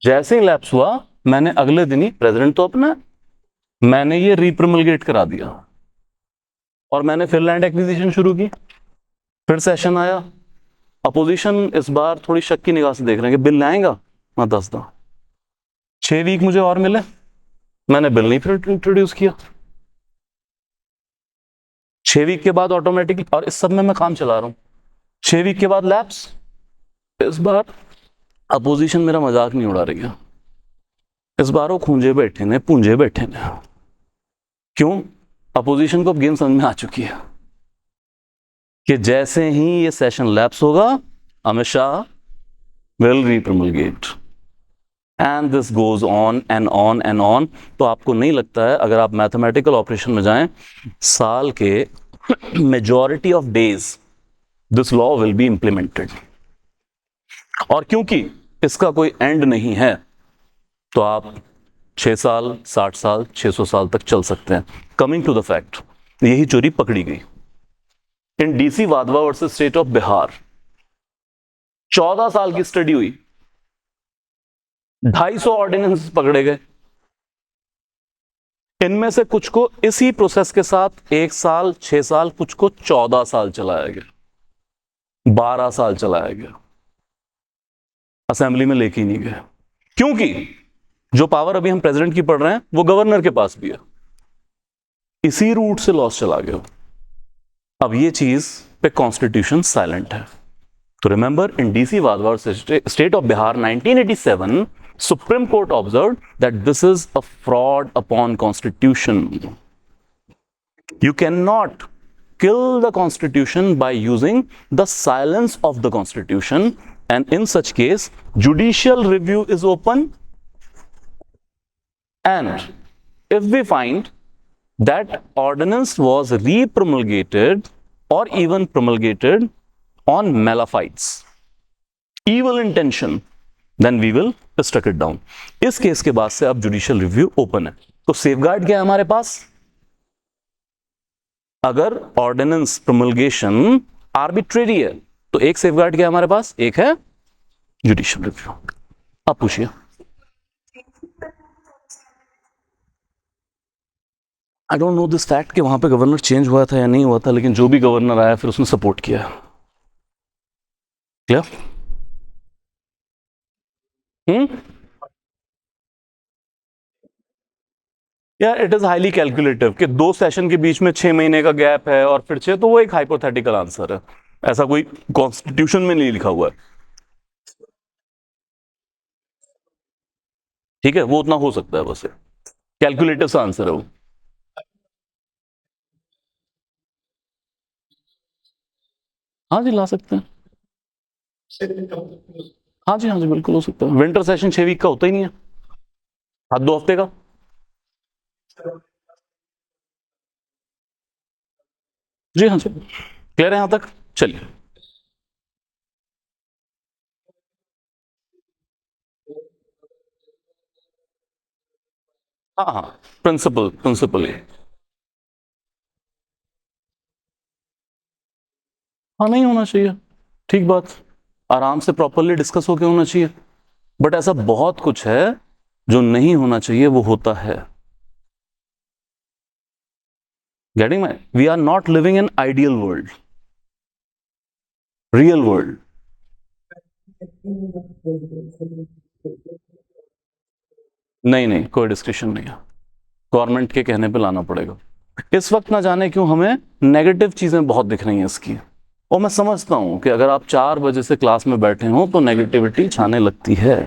जैसे ही लैप्स हुआ मैंने अगले दिन ही, प्रेसिडेंट तो अपना, मैंने ये रीप्रमलगेट करा दिया और मैंने फिर लैंड एक्विजिशन शुरू की। फिर सेशन आया, अपोजिशन इस बार थोड़ी शक की निगाह से देख रहे हैं कि बिल लाएगा, मैं दस दा 6 वीक मुझे और मिले, मैंने बिल नहीं फिर इंट्रोड्यूस किया। 6 वीक के बाद ऑटोमेटिकली, और इस सब में मैं काम चला रहा हूं, 6 वीक के बाद लैप्स। इस बार अपोजिशन मेरा मजाक नहीं उड़ा रही है, इस बार वो पूंजे बैठे ने। क्यों? अपोजिशन को अब गेम समझ में आ चुकी है कि जैसे ही ये सेशन लैप्स होगा, Amit Shah will repromulgate, and this goes on and on and on. तो आपको नहीं लगता है, अगर आप मैथमेटिकल ऑपरेशन में जाएं, साल के majority of days this law will be implemented. और क्योंकि इसका कोई एंड नहीं है, तो आप 6 साल, 60 साल, 600 साल तक चल सकते हैं। कमिंग टू द फैक्ट, यही चोरी पकड़ी गई in DC Wadhwa versus state of Bihar. 14 साल की स्टडी हुई, 250 ऑर्डिनेंस पकड़े गए, इनमें से कुछ को इसी प्रोसेस के साथ 1 साल, 6 साल, कुछ को 14 साल चलाया गया, 12 साल चलाया गया, असेंबली में लेके ही नहीं गए। क्योंकि जो पावर अभी हम प्रेसिडेंट की पढ़ रहे हैं वो गवर्नर के पास भी है, इसी रूट से लॉस चला गया। अब ये चीज पे कॉन्स्टिट्यूशन साइलेंट है। तो remember, in DC Wadhwa state of Bihar 1987, supreme court observed that this is a fraud upon constitution. You can not kill the constitution by using the silence of the constitution, and in such case judicial review is open, and if we find that ordinance was re-promulgated or even promulgated on malefites, evil intention, then we will struck it down. इस case के बाद से अब judicial review open है। तो safeguard क्या है हमारे पास? अगर ऑर्डिनेंस प्रोमलगेशन आर्बिट्रेरी है तो एक सेफगार्ड क्या है हमारे पास? एक है जुडिशियल रिव्यू। अब पूछिए। I don't know this fact कि वहां पे गवर्नर चेंज हुआ था या नहीं हुआ था, लेकिन जो भी गवर्नर आया फिर उसने सपोर्ट किया। क्लियर? यार इट इज हाईली कैलकुलेटिव कि 2 सेशन के बीच में 6 महीने का गैप है और फिर 6, तो वो एक हाइपोथेटिकल आंसर है, ऐसा कोई कॉन्स्टिट्यूशन में नहीं लिखा हुआ है। ठीक है, वो उतना हो सकता है, बस कैलकुलेटिव सा आंसर है वो। हाँ जी, ला सकते हैं। हाँ जी, हाँ जी, बिल्कुल हो सकता है। विंटर सेशन 6 वीक का होता ही नहीं है, हद 2 हफ्ते का। जी हाँ जी, क्लियर है यहां तक? चलिए। हाँ हाँ, प्रिंसिपल ये। हाँ, नहीं होना चाहिए, ठीक बात। आराम से प्रॉपरली डिस्कस होके होना चाहिए, बट ऐसा बहुत कुछ है जो नहीं होना चाहिए वो होता है। Getting my? We are not living in ideal world, real world. नहीं नहीं, कोई डिस्कशन नहीं है, गवर्नमेंट के कहने पे लाना पड़ेगा। इस वक्त ना जाने क्यों हमें नेगेटिव चीजें बहुत दिख रही हैं इसकी, और मैं समझता हूं कि अगर आप 4 बजे से क्लास में बैठे हो तो नेगेटिविटी छाने लगती है,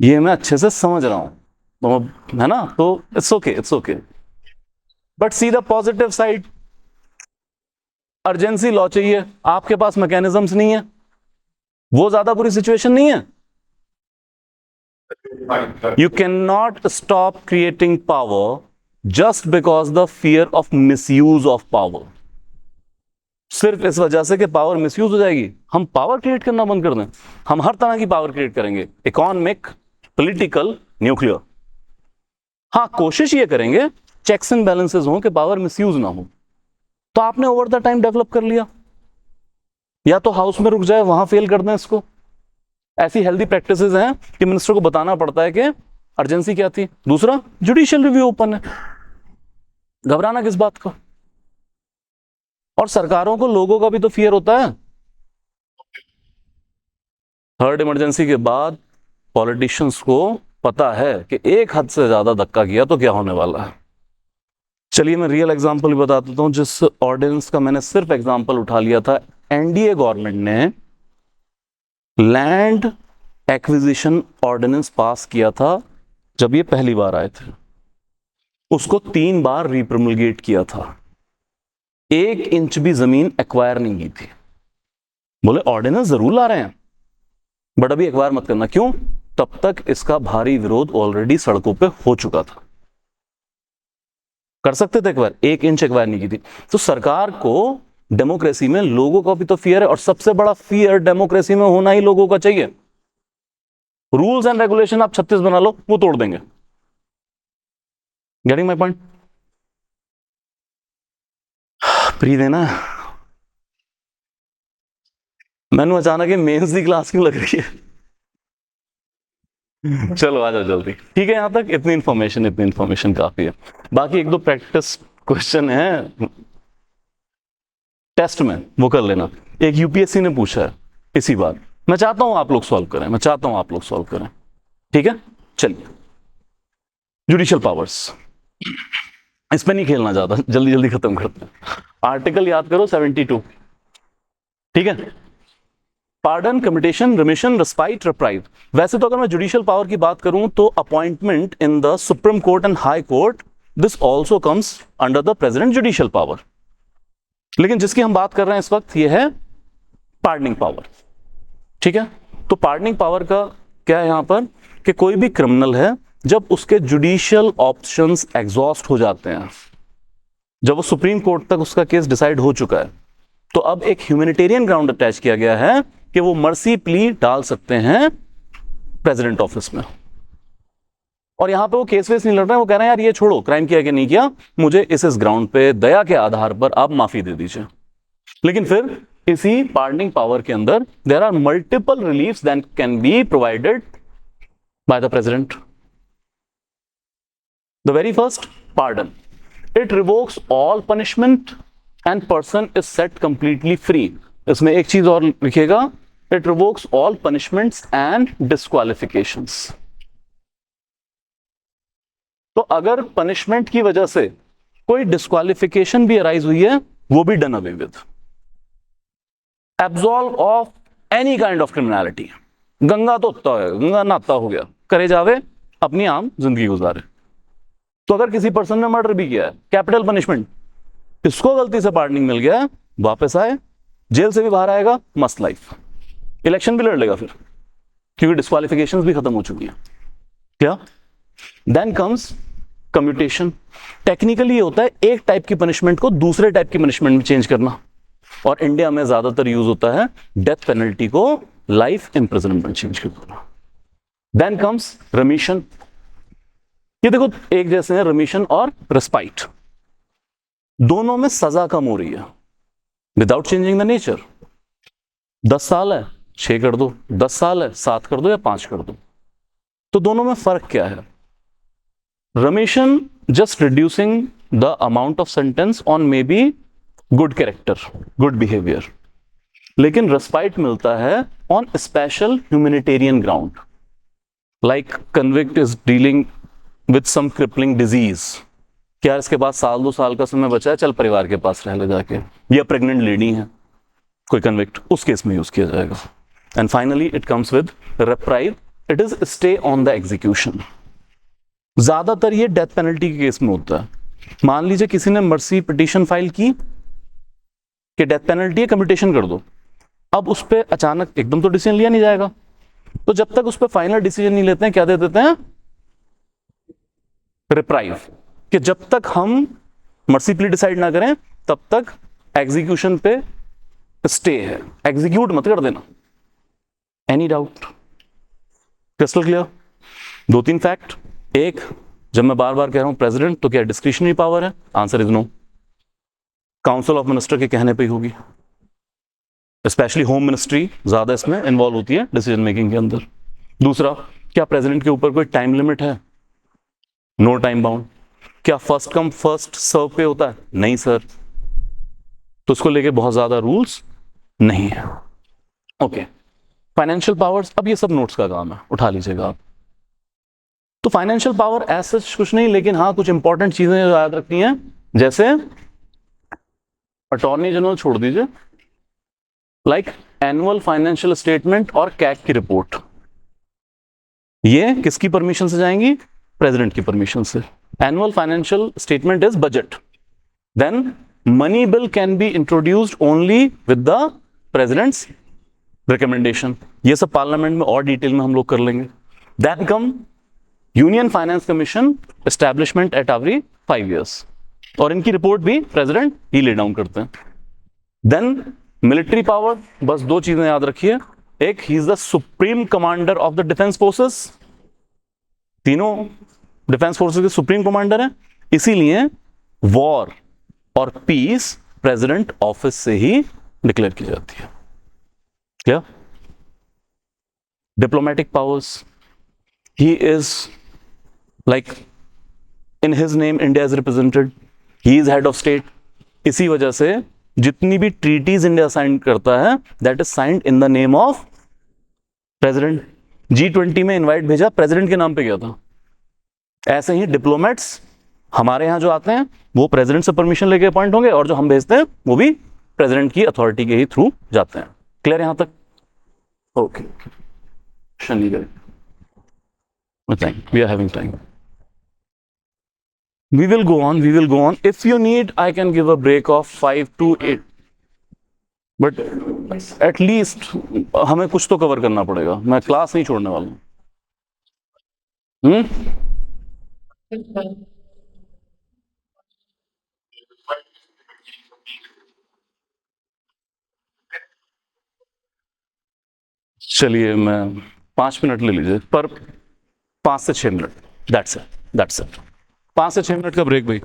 ये मैं अच्छे से समझ रहा हूं, तो है ना, तो it's okay, it's okay, but see the positive side. Urgency law चाहिए, आपके पास मैकेनिज्म्स नहीं है, वो ज्यादा बुरी सिचुएशन नहीं है। You cannot stop creating power just because the fear of misuse of power. सिर्फ इस वजह से कि पावर मिसयूज हो जाएगी हम पावर क्रिएट करना बंद कर दें? हम हर तरह की पावर क्रिएट करेंगे, इकोनॉमिक, पॉलिटिकल, न्यूक्लियर। हाँ, कोशिश ये करेंगे चेक्स एंड बैलेंसेस हो कि पावर मिसयूज ना हो। तो आपने ओवर द टाइम डेवलप कर लिया, या तो हाउस में रुक जाए, वहां फेल कर दें इसको। ऐसी हेल्दी प्रैक्टिसेस हैं कि मिनिस्टर को बताना पड़ता है कि अर्जेंसी क्या थी। दूसरा, जुडिशियल रिव्यू ओपन है, घबराना किस बात का? और सरकारों को लोगों का भी तो फियर होता है। थर्ड इमरजेंसी के बाद पॉलिटिशियंस को पता है कि एक हद से ज्यादा धक्का किया तो क्या होने वाला है। चलिए मैं रियल एग्जांपल भी बता देता हूं, जिस ऑर्डिनेंस का मैंने सिर्फ एग्जांपल उठा लिया था। एनडीए गवर्नमेंट ने लैंड एक्विजिशन ऑर्डिनेंस पास किया था जब ये पहली बार आए थे, उसको 3 बार रिप्रोमलगेट किया था, 1 इंच भी जमीन एक्वायर नहीं की थी। बोले ऑर्डिनेंस जरूर ला रहे हैं बट अभी एक्वायर मत करना। क्यों? तब तक इसका भारी विरोध ऑलरेडी सड़कों पे हो चुका था। कर सकते थे एक्वायर, 1 इंच एक्वायर नहीं की थी। तो सरकार को डेमोक्रेसी में लोगों का भी तो फियर है, और सबसे बड़ा फियर डेमोक्रेसी में होना ही लोगों का चाहिए। रूल्स एंड रेगुलेशन आप 36 बना लो, वो तोड़ देंगे। Getting my point? प्री देना मैंने अचानक मेंस की क्लास क्यों लग रही है? चलो आ जाओ जल्दी। ठीक है, यहां तक इतनी इंफॉर्मेशन काफी है। बाकी 1-2 प्रैक्टिस क्वेश्चन है टेस्ट में, वो कर लेना। एक यूपीएससी ने पूछा है इसी बार, मैं चाहता हूं आप लोग सॉल्व करें, ठीक है? चलिए, जुडिशियल पावर्स, इस पे नहीं खेलना ज्यादा, जल्दी जल्दी खत्म करते हैं। आर्टिकल याद करो 72, ठीक है? Pardon, commutation, remission, respite, reprieve. वैसे तो अगर मैं जुडिशियल पावर की बात करूं तो appointment in the supreme court and high court, this also comes under the president judicial power. लेकिन जिसकी हम बात कर रहे हैं इस वक्त ये है पार्डनिंग पावर, ठीक है? तो पार्डनिंग पावर का क्या है यहां पर कि कोई भी क्रिमिनल है, जब उसके जुडिशियल ऑप्शंस एग्जॉस्ट हो जाते हैं, जब वो सुप्रीम कोर्ट तक उसका केस डिसाइड हो चुका है, तो अब एक ह्यूमैनिटेरियन ग्राउंड अटैच किया गया है कि वो मर्सी प्ली डाल सकते हैं प्रेसिडेंट ऑफिस में। और यहां पे वो केस वेस नहीं लड़ रहे हैं, वो कह रहे हैं यार ये छोड़ो, क्राइम किया कि नहीं किया, मुझे इस ग्राउंड पे दया के आधार पर आप माफी दे दीजिए। लेकिन फिर इसी पार्डनिंग पावर के अंदर there are multiple reliefs that can be provided by the president. The very first, pardon, it revokes all punishment and person is set completely free. इसमें एक चीज और लिखिएगा, it revokes all punishments and disqualifications. तो अगर punishment की वजह से कोई डिस्क्वालिफिकेशन भी अराइज हुई है, वो भी done away with. Absolve of any kind of criminality, Ganga तो गंगा नाता हो गया, करे जावे अपनी आम जिंदगी गुजारे। तो अगर किसी पर्सन ने मर्डर भी किया है, कैपिटल पनिशमेंट, इसको गलती से पार्डनिंग मिल गया, वापस आए, जेल से भी बाहर आएगा, मस्त लाइफ, इलेक्शन भी लड़ लेगा फिर, क्योंकि डिस्क्वालिफिकेशंस भी खत्म हो चुकी हैं। क्या? Then comes commutation. टेक्निकली ये होता है एक टाइप की पनिशमेंट को दूसरे टाइप की पनिशमेंट में चेंज करना, और इंडिया में ज्यादातर यूज होता है डेथ पेनल्टी को लाइफ इंप्रिजनमेंट में चेंज करना। Then comes remission. ये देखो एक जैसे हैं रिमिशन और रेस्पाइट, दोनों में सजा कम हो रही है विदाउट चेंजिंग द नेचर। 10 साल है 6 कर दो, 10 साल है 7 कर दो या 5 कर दो। तो दोनों में फर्क क्या है? Remission just reducing the amount of sentence on maybe good character, good behaviour, लेकिन रेस्पाइट मिलता है on special humanitarian ground, like convict is dealing with some crippling disease, क्या इसके पास 1-2 साल का समय बचा है, चल परिवार के पास रह ले जाके, या प्रेग्नेंट लेडी है कोई कन्विक्ट, उस केस में यूज किया जाएगा। And finally it comes with reprieve, it is stay on the execution. ज्यादातर ये डेथ पेनल्टी के केस में होता है। मान लीजिए किसी ने मर्सी पिटीशन फाइल की कि डेथ पेनल्टी है, कम्यूटेशन कर दो, अब उस पर अचानक एकदम तो डिसीजन लिया नहीं जाएगा, तो जब तक उस पर फाइनल डिसीजन नहीं लेते हैं क्या दे देते हैं? रिप्राइव, कि जब तक हम मर्सी प्ली डिसाइड ना करें तब तक एग्जीक्यूशन पे स्टे है, एग्जीक्यूट मत कर देना। Any doubt? Crystal clear? 2-3 fact. एक, जब मैं बार बार कह रहा हूं प्रेसिडेंट, तो क्या डिस्क्रिशनरी पावर है? Answer is no, council of minister के कहने पे ही होगी, स्पेशली होम मिनिस्ट्री ज्यादा इसमें इन्वॉल्व होती है डिसीजन मेकिंग के अंदर। दूसरा, क्या प्रेसिडेंट के ऊपर कोई टाइम लिमिट है? No time bound. क्या फर्स्ट कम फर्स्ट सर्व पे होता है? नहीं सर, तो इसको लेके बहुत ज्यादा रूल्स नहीं है। ओके, फाइनेंशियल पावर्स, अब ये सब नोट्स का काम है, उठा लीजिएगा आप। तो फाइनेंशियल पावर ऐसा कुछ नहीं, लेकिन हाँ कुछ इंपॉर्टेंट चीजें याद रखनी है, जैसे अटॉर्नी जनरल छोड़ दीजिए, लाइक एनुअल फाइनेंशियल स्टेटमेंट और कैग की रिपोर्ट, ये किसकी परमिशन से जाएंगी? प्रेसिडेंट की परमिशन से। Annual financial statement is budget, then money bill can be introduced only with the president's recommendation. ये सब पार्लियामेंट में और डिटेल में हम लोग कर लेंगे। That come union finance commission establishment at every 5 years, और इनकी रिपोर्ट भी प्रेसिडेंट ही ले डाउन करते हैं। देन मिलिट्री पावर, बस 2 चीजें याद रखिए, एक, he is the supreme commander of the defence forces, तीनों डिफेंस फोर्सेस के सुप्रीम कमांडर हैं, इसीलिए वॉर और पीस प्रेसिडेंट ऑफिस से ही डिक्लेयर की जाती है। क्या? Diplomatic powers, he is like in his name India is represented, he is head of state, इसी वजह से जितनी भी ट्रीटीज इंडिया साइन करता है that is signed in the name of president. G20 में इनवाइट भेजा प्रेसिडेंट के नाम पे गया था। ऐसे ही डिप्लोमेट्स हमारे यहां जो आते हैं वो प्रेसिडेंट से परमिशन लेके अपॉइंट होंगे, और जो हम भेजते हैं वो भी प्रेसिडेंट की अथॉरिटी के ही थ्रू जाते हैं। क्लियर यहां तक? ओके, शनि गए, we are having time, we will go on. If you need, I can give a break of 5 to 8, but at least हमें कुछ तो कवर करना पड़ेगा, मैं क्लास नहीं छोड़ने वाला हूँ। चलिए, मैं 5 मिनट ले लीजिए, पर 5 से 6 मिनट, दैट्स इट 5 से 6 मिनट का ब्रेक भाई।